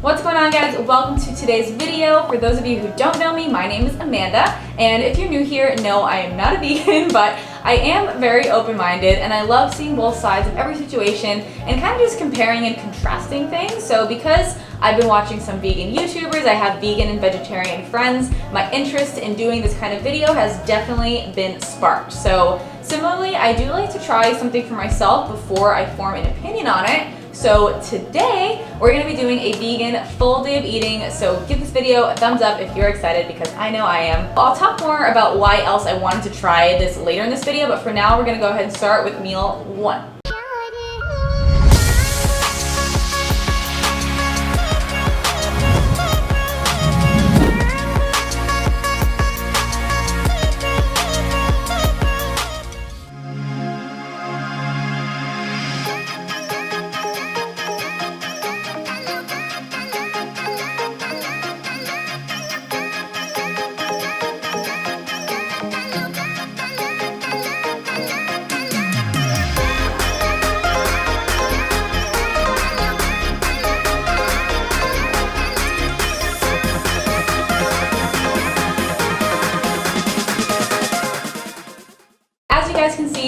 What's going on, guys? Welcome to today's video. For those of you who don't know me, my name is Amanda, and if you're new here, no, I am not a vegan, but I am very open-minded and I love seeing both sides of every situation and kind of just comparing and contrasting things. So because I've been watching some vegan YouTubers, I have vegan and vegetarian friends, my interest in doing this kind of video has definitely been sparked. So similarly, I do like to try something for myself before I form an opinion on it. So today, we're gonna be doing a vegan full day of eating, so give this video a thumbs up if you're excited, because I know I am. I'll talk more about why else I wanted to try this later in this video, but for now, we're gonna go ahead and start with meal one.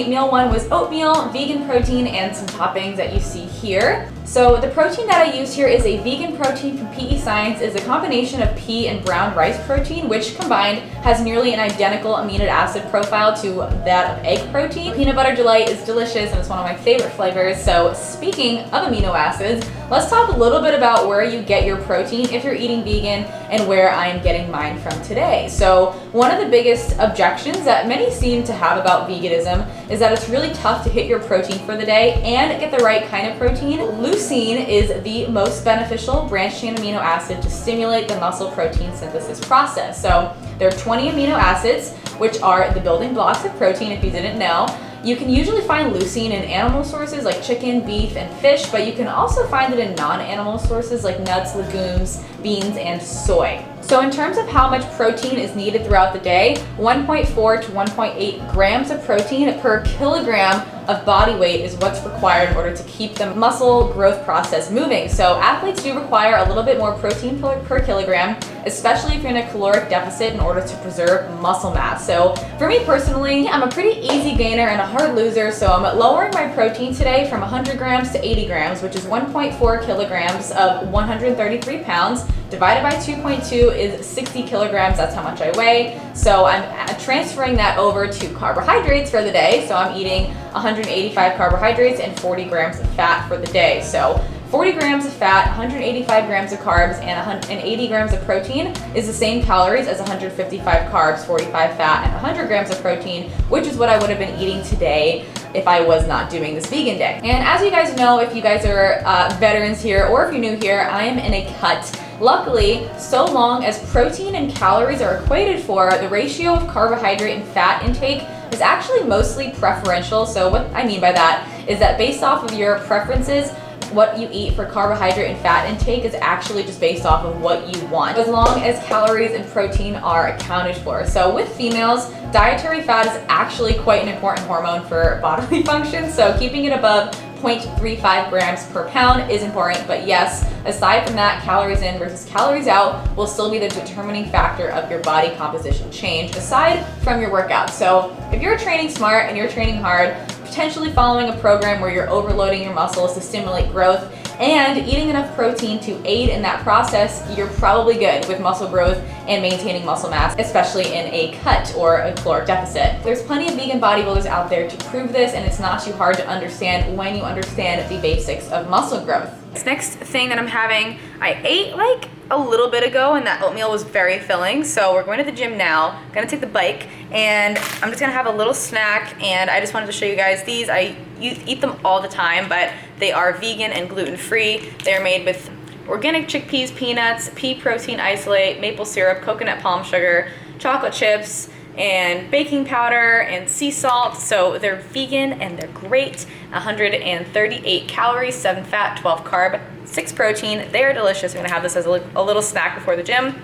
Meal one was oatmeal, vegan protein, and some toppings that you see here. So the protein that I use here is a vegan protein from PE Science. It's a combination of pea and brown rice protein, which combined has nearly an identical amino acid profile to that of egg protein. Peanut butter delight is delicious and it's one of my favorite flavors. So speaking of amino acids, let's talk a little bit about where you get your protein if you're eating vegan and where I'm getting mine from today. So one of the biggest objections that many seem to have about veganism is that it's really tough to hit your protein for the day and get the right kind of protein. Leucine is the most beneficial branched chain amino acid to stimulate the muscle protein synthesis process. So there are 20 amino acids, which are the building blocks of protein if you didn't know. You can usually find leucine in animal sources like chicken, beef, and fish, but you can also find it in non-animal sources like nuts, legumes, beans, and soy. So in terms of how much protein is needed throughout the day, 1.4 to 1.8 grams of protein per kilogram of body weight is what's required in order to keep the muscle growth process moving. So athletes do require a little bit more protein per kilogram, especially if you're in a caloric deficit in order to preserve muscle mass. So for me personally, I'm a pretty easy gainer and a hard loser, so I'm lowering my protein today from 100 grams to 80 grams, which is 1.4 kilograms of 133 pounds. Divided by 2.2 is 60 kilograms, that's how much I weigh. So I'm transferring that over to carbohydrates for the day. So I'm eating 185 carbohydrates and 40 grams of fat for the day. So 40 grams of fat, 185 grams of carbs, and 80 grams of protein is the same calories as 155 carbs, 45 fat, and 100 grams of protein, which is what I would have been eating today if I was not doing this vegan day. And as you guys know, if you guys are veterans here or if you're new here, I am in a cut. Luckily, so long as protein and calories are equated for, the ratio of carbohydrate and fat intake is actually mostly preferential. So what I mean by that is that based off of your preferences, what you eat for carbohydrate and fat intake is actually just based off of what you want, as long as calories and protein are accounted for. So with females, dietary fat is actually quite an important hormone for bodily function, so keeping it above 0.35 grams per pound is important, but yes, aside from that, calories in versus calories out will still be the determining factor of your body composition change, aside from your workout. So if you're training smart and you're training hard, potentially following a program where you're overloading your muscles to stimulate growth and eating enough protein to aid in that process, you're probably good with muscle growth and maintaining muscle mass, especially in a cut or a caloric deficit. There's plenty of vegan bodybuilders out there to prove this, and it's not too hard to understand when you understand the basics of muscle growth. This next thing that I'm having, I ate like a little bit ago, and that oatmeal was very filling. So we're going to the gym now. I'm gonna take the bike, and I'm just gonna have a little snack. And I just wanted to show you guys these. I eat them all the time, but they are vegan and gluten-free. They're made with organic chickpeas, peanuts, pea protein isolate, maple syrup, coconut palm sugar, chocolate chips, and baking powder and sea salt. So they're vegan and they're great. 138 calories, 7 fat, 12 carb, 6 protein. They are delicious. I'm gonna have this as a little snack before the gym.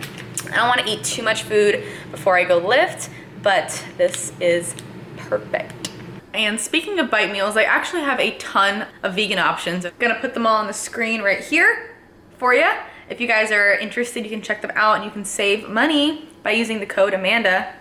I don't wanna eat too much food before I go lift, but this is perfect. And speaking of bite meals, I actually have a ton of vegan options. I'm gonna put them all on the screen right here for you. if you guys are interested, you can check them out and you can save money by using the code Amanda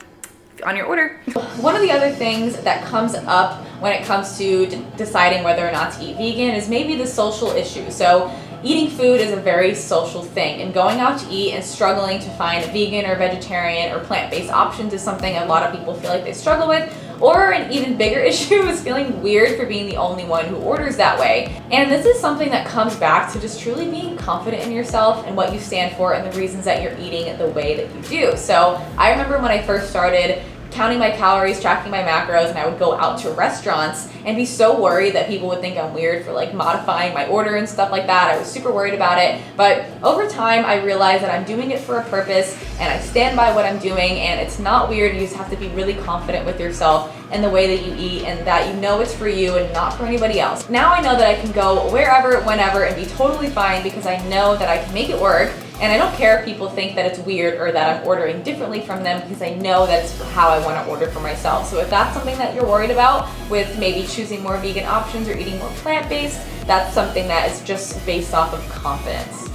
on your order. One of the other things that comes up when it comes to deciding whether or not to eat vegan is maybe the social issue. So eating food is a very social thing, and going out to eat and struggling to find vegan or vegetarian or plant-based options is something a lot of people feel like they struggle with. Or an even bigger issue is feeling weird for being the only one who orders that way. And this is something that comes back to just truly being confident in yourself and what you stand for and the reasons that you're eating the way that you do. So I remember when I first started counting my calories, tracking my macros, and I would go out to restaurants and be so worried that people would think I'm weird for like modifying my order and stuff like that. I was super worried about it. But over time, I realized that I'm doing it for a purpose and I stand by what I'm doing, and it's not weird. You just have to be really confident with yourself and the way that you eat, and that you know it's for you and not for anybody else. Now I know that I can go wherever, whenever, and be totally fine because I know that I can make it work. And I don't care if people think that it's weird or that I'm ordering differently from them, because I know that's how I want to order for myself. So if that's something that you're worried about with maybe choosing more vegan options or eating more plant-based, that's something that is just based off of confidence.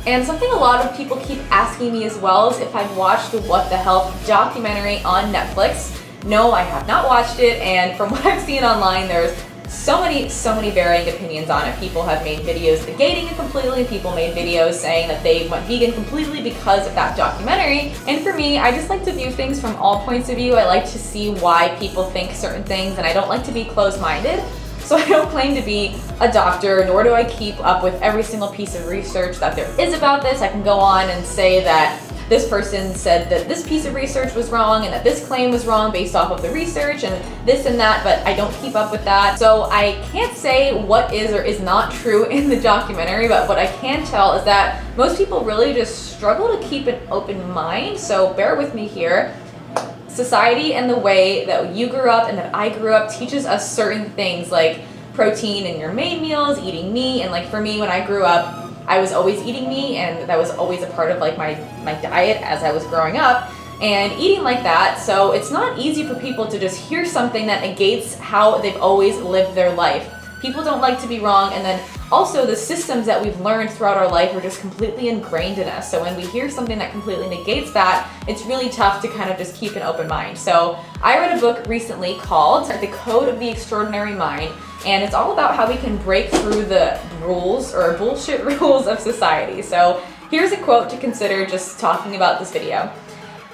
And something a lot of people keep asking me as well is if I've watched the What the Health documentary on Netflix. No, I have not watched it, and from what I've seen online, there's so many varying opinions on it. People have made videos negating it completely. People made videos saying that they went vegan completely because of that documentary. And for me, I just like to view things from all points of view. I like to see why people think certain things, and I don't like to be closed-minded. So I don't claim to be a doctor, nor do I keep up with every single piece of research that there is about this. I can go on and say that this person said that this piece of research was wrong and that this claim was wrong based off of the research and this and that, but I don't keep up with that. So I can't say what is or is not true in the documentary, but what I can tell is that most people really just struggle to keep an open mind. So bear with me here. Society and the way that you grew up and that I grew up teaches us certain things like protein in your main meals, eating meat, and like for me when I grew up, I was always eating meat, and that was always a part of like my diet as I was growing up and eating like that. So it's not easy for people to just hear something that negates how they've always lived their life. People don't like to be wrong, and then also the systems that we've learned throughout our life are just completely ingrained in us. So when we hear something that completely negates that, it's really tough to kind of just keep an open mind. So I read a book recently called The Code of the Extraordinary Mind, and it's all about how we can break through the rules or bullshit rules of society. So here's a quote to consider just talking about this video.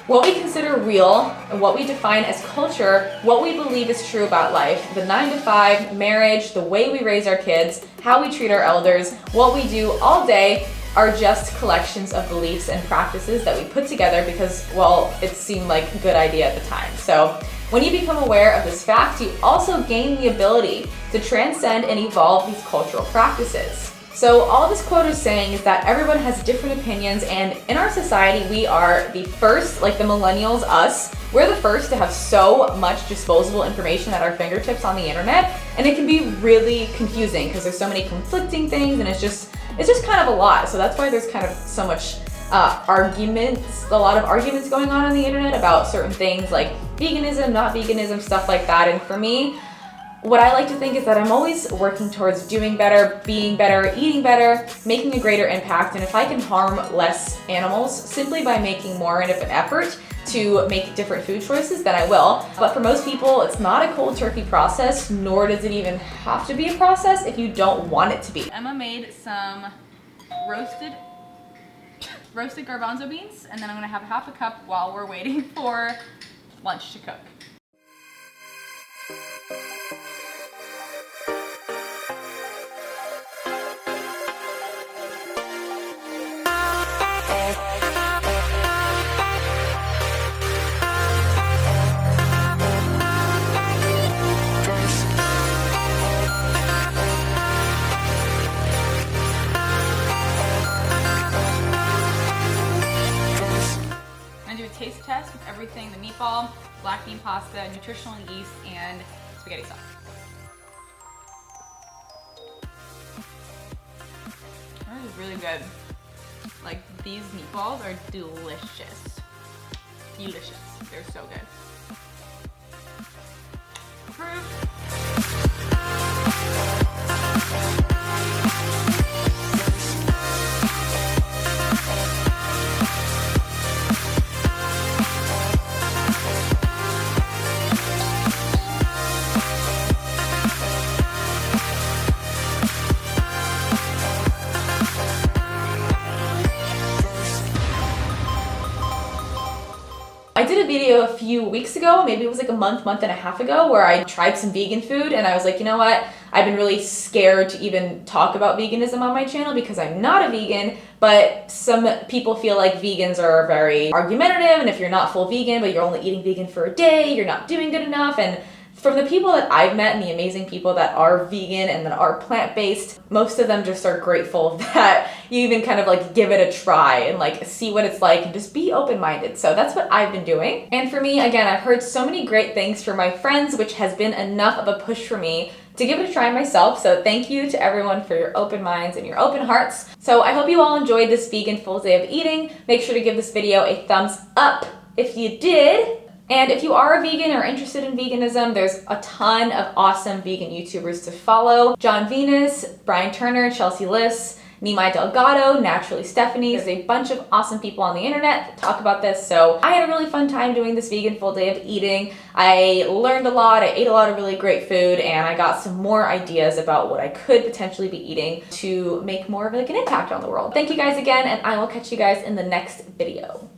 What we consider real and what we define as culture, what we believe is true about life, the 9 to 5, marriage, the way we raise our kids, how we treat our elders, what we do all day are just collections of beliefs and practices that we put together because, well, it seemed like a good idea at the time. So when you become aware of this fact, you also gain the ability to transcend and evolve these cultural practices. So all this quote is saying is that everyone has different opinions, and in our society, we are the first, like the millennials, us, we're the first to have so much disposable information at our fingertips on the internet, and it can be really confusing because there's so many conflicting things, and it's just kind of a lot. So that's why there's kind of so much arguments, a lot of arguments going on the internet about certain things like veganism, not veganism, stuff like that. And for me, what I like to think is that I'm always working towards doing better, being better, eating better, making a greater impact. And if I can harm less animals simply by making more of an effort to make different food choices, then I will. But for most people, it's not a cold turkey process, nor does it even have to be a process if you don't want it to be. Emma made some roasted garbanzo beans, and then I'm gonna have half a cup while we're waiting for lunch to cook. Taste test with everything, the meatball, black bean pasta, nutritional yeast, and spaghetti sauce. That is really good. Like, these meatballs are delicious. Delicious. They're so good. Approved. I did a video a few weeks ago, maybe it was like a month and a half ago, where I tried some vegan food and I was like, you know what? I've been really scared to even talk about veganism on my channel because I'm not a vegan, but some people feel like vegans are very argumentative, and if you're not full vegan, but you're only eating vegan for a day, you're not doing good enough. And from the people that I've met and the amazing people that are vegan and that are plant-based, most of them just are grateful that you even kind of like give it a try and like see what it's like and just be open-minded. So that's what I've been doing. And for me, again, I've heard so many great things from my friends, which has been enough of a push for me to give it a try myself. So thank you to everyone for your open minds and your open hearts. So I hope you all enjoyed this vegan full day of eating. Make sure to give this video a thumbs up if you did. And if you are a vegan or interested in veganism, there's a ton of awesome vegan YouTubers to follow. John Venus, Brian Turner, Chelsea Liss, Nimai Delgado, Naturally Stephanie. There's a bunch of awesome people on the internet that talk about this. So I had a really fun time doing this vegan full day of eating. I learned a lot, I ate a lot of really great food, and I got some more ideas about what I could potentially be eating to make more of like an impact on the world. Thank you guys again, and I will catch you guys in the next video.